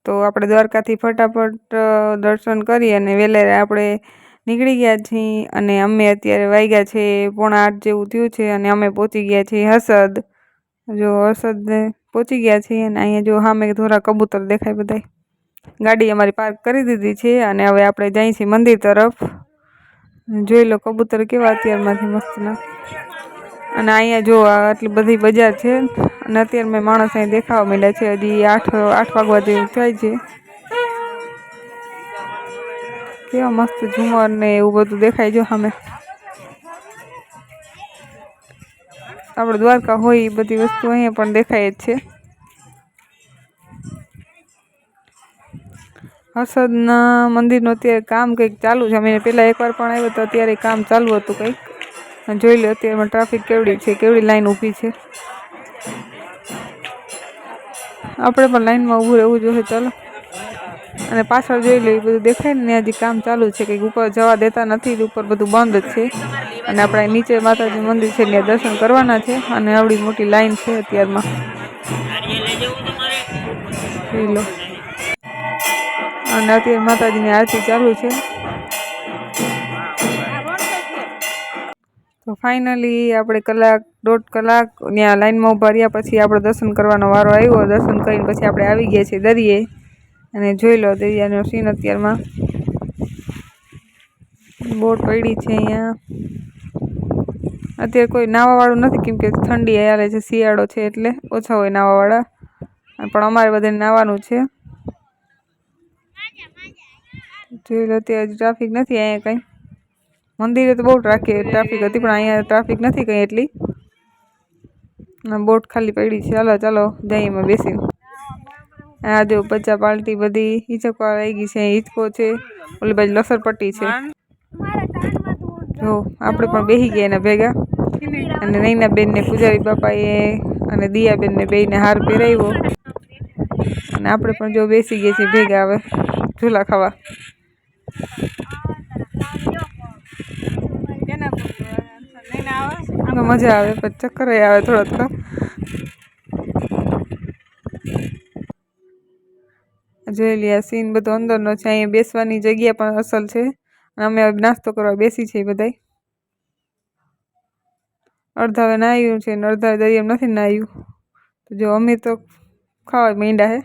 તો આપણે દ્વારકાથી ફટાફટ દર્શન કરી અને વહેલા આપણે નીકળી ગયા છીએ અને અમે અત્યારે વાગ્યા છે 7:45 જેવું થયું છે અને અમે પહોંચી ગયા છીએ હસદ। જો હસદ પહોંચી ગયા છીએ અને અહીંયા જો સામે ધોરા કબૂતર દેખાય બધાય। ગાડી અમારી પાર્ક કરી દીધી છે અને હવે આપણે જઈએ છીએ મંદિર તરફ। જોઈ લો કબૂતર કેવા અત્યારમાંથી મસ્તના। અને અહીંયા જો આટલી બધી બજાર છે અને અત્યારમાં માણસ અહીં દેખાવા માંડ્યા છે। હજી 8 વાગવા જેવું થાય છે। કેવા મસ્ત ઝુમર ને એવું બધું દેખાય જો સામે। આપણે દ્વારકા હોય એ બધી વસ્તુ અહીંયા પણ દેખાય જ છે। હસદના મંદિરનું અત્યારે કામ કંઈક ચાલુ છે। અમે પહેલાં એકવાર પણ આવ્યો તો અત્યારે કામ ચાલુ હતું કંઈક। જોઈ લો અત્યારમાં ટ્રાફિક કેવડી છે, કેવડી લાઈન ઊભી છે। આપણે પણ લાઈનમાં ઊભું રહેવું જોઈએ ચાલો। અને પાછળ જોઈ લો એ બધું દેખાય ને હજી કામ ચાલુ છે, કંઈક ઉપર જવા દેતા નથી, ઉપર બધું બંધ જ છે। અને આપણે નીચે માતાજી મંદિર છે ત્યાં દર્શન કરવાના છે અને આવડી મોટી લાઈન છે અત્યારમાં। જોઈ લો અને અત્યારે માતાજીની આરતી ચાલુ છે। તો ફાઇનલી આપણે 1.5 કલાક ત્યાં લાઈનમાં ઊભા રહ્યા પછી આપણે દર્શન કરવાનો વારો આવ્યો। દર્શન કરીને પછી આપણે આવી ગયા છીએ દરિયે અને જોઈ લો દરિયાનો સીન અત્યારમાં। બોટ પડી છે અહીંયા। અત્યારે કોઈ નાવાવાળું નથી કેમ કે ઠંડી હાલે છે, શિયાળો છે એટલે ઓછા હોય નાવાવાળા, પણ અમારે બધાને નાવાનું છે। જોઈ લો અત્યારે ટ્રાફિક નથી અહીંયા કંઈ। મંદિરે તો બહુ ટ્રાફિક હતી પણ અહીંયા ટ્રાફિક નથી કંઈ એટલી। બોટ ખાલી પડી છે। ચાલો જઈએ એમાં બેસીને। આ જો બચ્ચા પાર્ટી બધી હિચકવા આવી ગઈ છે। હિચકો છે, ઓલી બાજુ લસરપટ્ટી છે। જો આપણે પણ બેસી ગયા એના ભેગા અને નૈનાબેન ને પૂજારી બાપાએ અને દિયાબેનને બેયને હાર પહેરાવ્યો અને આપણે પણ જો બેસી ગયા છીએ ભેગા હવે ઝૂલા ખાવા। મજા આવે પણ ચક્કર આવે થોડા। જોઈ લે સીન બધો અંદરનો છે। અહીંયા બેસવાની જગ્યા પણ અસલ છે અને અમે નાસ્તો કરવા બેસી છીએ બધાય। અડધા હવે નાહ્યું છે ને અડધા દરિયામાં નથી નાહ્યું। તો જો અમે તો ખાવા માંડ્યા હે।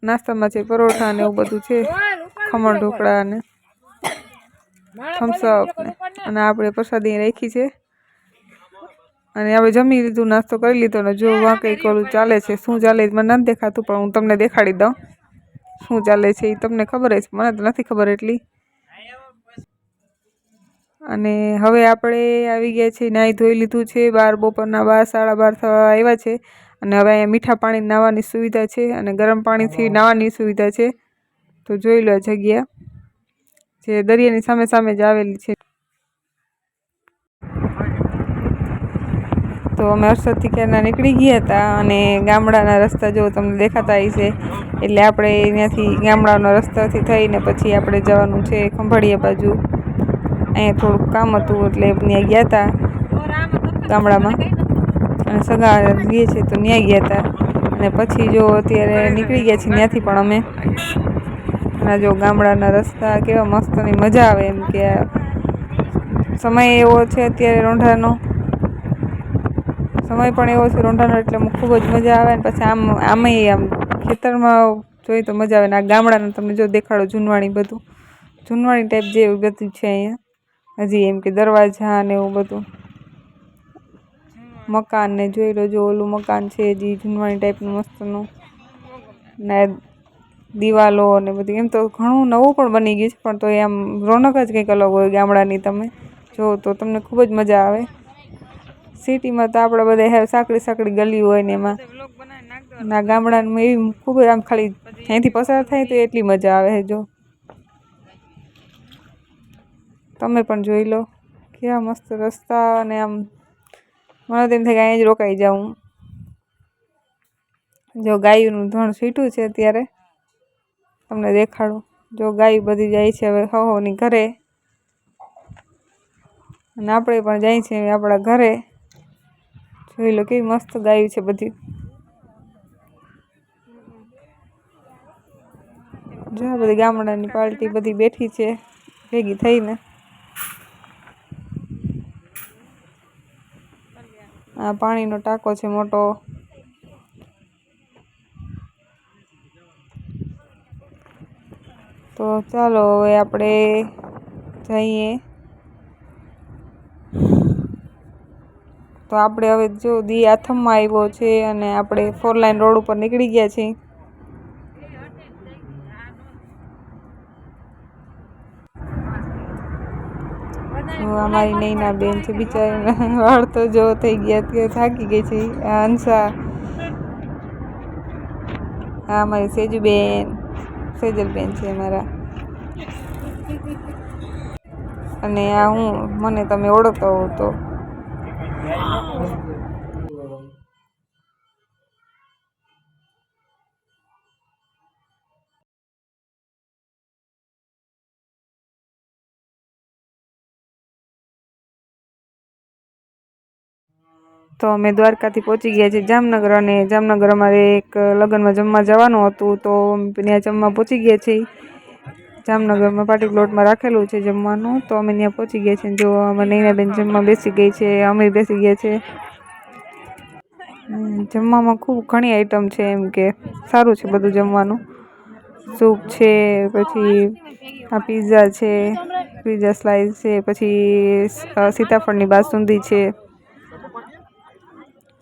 નાસ્તામાં છે પરોઠા ને એવું બધું છે, ખમણ ઢોકળા ને થમ્સઅપ અને આપણે પ્રસાદી રાખી છે અને આપણે જમી લીધું, નાસ્તો કરી લીધો ને જો વાં કંઈક ઓલું ચાલે છે। શું ચાલે મને નથી દેખાતું પણ હું તમને દેખાડી દઉં શું ચાલે છે એ તમને ખબર છે, મને તો નથી ખબર એટલી। અને હવે આપણે આવી ગયા છીએ, નાહી ધોઈ લીધું છે, બપોરના 12 સાડા 12 થવા આવ્યા છે અને હવે અહીંયા મીઠા પાણી નાહવાની સુવિધા છે અને ગરમ પાણીથી નાહવાની સુવિધા છે। તો જોઈ લો જગ્યા જે દરિયાની સામે સામે જ આવેલી છે। તો અમે હર્ષદથી ક્યારના નીકળી ગયા હતા અને ગામડાના રસ્તા જો તમને દેખાતા હશે એટલે આપણે ત્યાંથી ગામડાના રસ્તાથી થઈને પછી આપણે જવાનું છે ખંભાળિયા બાજુ। અહીંયા થોડુંક કામ હતું એટલે ત્યાં ગયા હતા ગામડામાં અને સગા રહીએ છીએ તો ત્યાં ગયા હતા અને પછી જો અત્યારે નીકળી ગયા છીએ ત્યાંથી પણ અમે। અને જો ગામડાના રસ્તા કેવા મસ્તની મજા આવે એમ કે સમય એવો છે અત્યારે રોંઢાનો સમય પણ એવો છે રોંઢાનો એટલે ખૂબ જ મજા આવે ને પછી આમેય આમ ખેતરમાં જોઈએ તો મજા આવે ને આ ગામડાનું તમને જો દેખાડો જૂનવાણી બધું જૂનવાણી ટાઈપ જેવું બધું છે અહીંયા હજી એમ કે દરવાજા ને એવું બધું મકાન ને જોઈ લો જો ઓલું મકાન છે હજી જૂનવાણી ટાઈપનું મસ્તનું ને દિવાલો ને બધી એમ તો ઘણું નવું પણ બની ગયું છે પણ તો આમ રોનક જ કંઈક અલગ હોય ગામડાની। તમે જો તો તમને ખૂબ જ મજા આવે। સિટીમાં તો આપણે બધા સાંકડી ગલી હોય ને એમાં ના ગામડામાં એવી ખૂબ જ આમ ખાલી અહીંથી પસાર થાય તો એટલી મજા આવે છે। જો તમે પણ જોઈ લો કેવા મસ્ત રસ્તા અને આમ મને તેમ થાય કે અહીંયા જ રોકાઈ જાઉં। જો ગાયોનું ધણ છૂટ્યું છે અત્યારે તમને દેખાડું। જો ગાય બધી જાય છે હવે હવની ઘરે અને આપણે પણ જાય છે આપણા ઘરે। જોઈ લો કેવી મસ્ત ગાયું છે બધી। જો બધી ગામડાની પાર્ટી બધી બેઠી છે ભેગી થઈને. આ પાણીનો ટાંકો છે મોટો. તો ચાલો હવે આપણે જઈએ. તો આપણે હવે જો દી આથમમાં આવ્યો છે અને આપણે 4 લાઈન રોડ ઉપર નીકળી ગયા છીએ. અમારી નૈના બેન છે બિચારી વાળ તો જો થઈ ગયા તે થાકી ગઈ છે. હંસા, આ અમારી સેજલબેન છે અમારા. અને આ મને તમે ઓળખતો હો તો અમે દ્વારકાથી પહોંચી ગયા છીએ જામનગર. અને જામનગર અમારે એક લગ્નમાં જમવા જવાનું હતું, તો ત્યાં જમવા પહોંચી ગયા છીએ. જામનગરમાં પાર્ટી પ્લોટમાં રાખેલું છે જમવાનું, તો અમે ત્યાં પહોંચી ગયા છીએ. જો અમે નૈનાબેન જમવા બેસી ગઈ છે, અમે બેસી ગયા છે. જમવામાં ખૂબ ઘણી આઈટમ છે, એમ કે સારું છે બધું જમવાનું. સૂપ છે, પછી આ પીઝા છે, પીઝા સ્લાઈસ છે, પછી સીતાફળની બાસુંદી છે,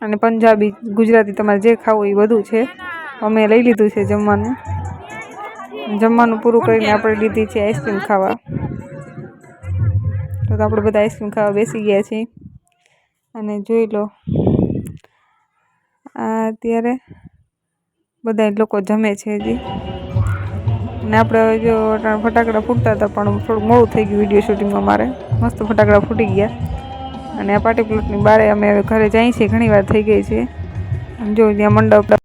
અને પંજાબી ગુજરાતી તમારે જે ખાવું એ બધું છે. અમે લઈ લીધું છે જમવાનું. જમવાનું પૂરું કરીને આપણે લીધી છે આઈસ્ક્રીમ ખાવા. તો આપણે બધા આઈસ્ક્રીમ ખાવા બેસી ગયા છીએ. અને જોઈ લો અત્યારે બધા લોકો જમે છે હજી. અને આપણે હવે જો ફટાકડા ફૂટતા હતા, પણ થોડુંક મોડું થઈ ગયું વિડીયો શૂટિંગમાં. મારે મસ્ત ફટાકડા ફૂટી ગયા. અને આ પાર્ટી પ્લોટની બારે અમે હવે ઘરે જઈએ છીએ, ઘણી વાર થઈ ગઈ છે. જો ત્યાં મંડપ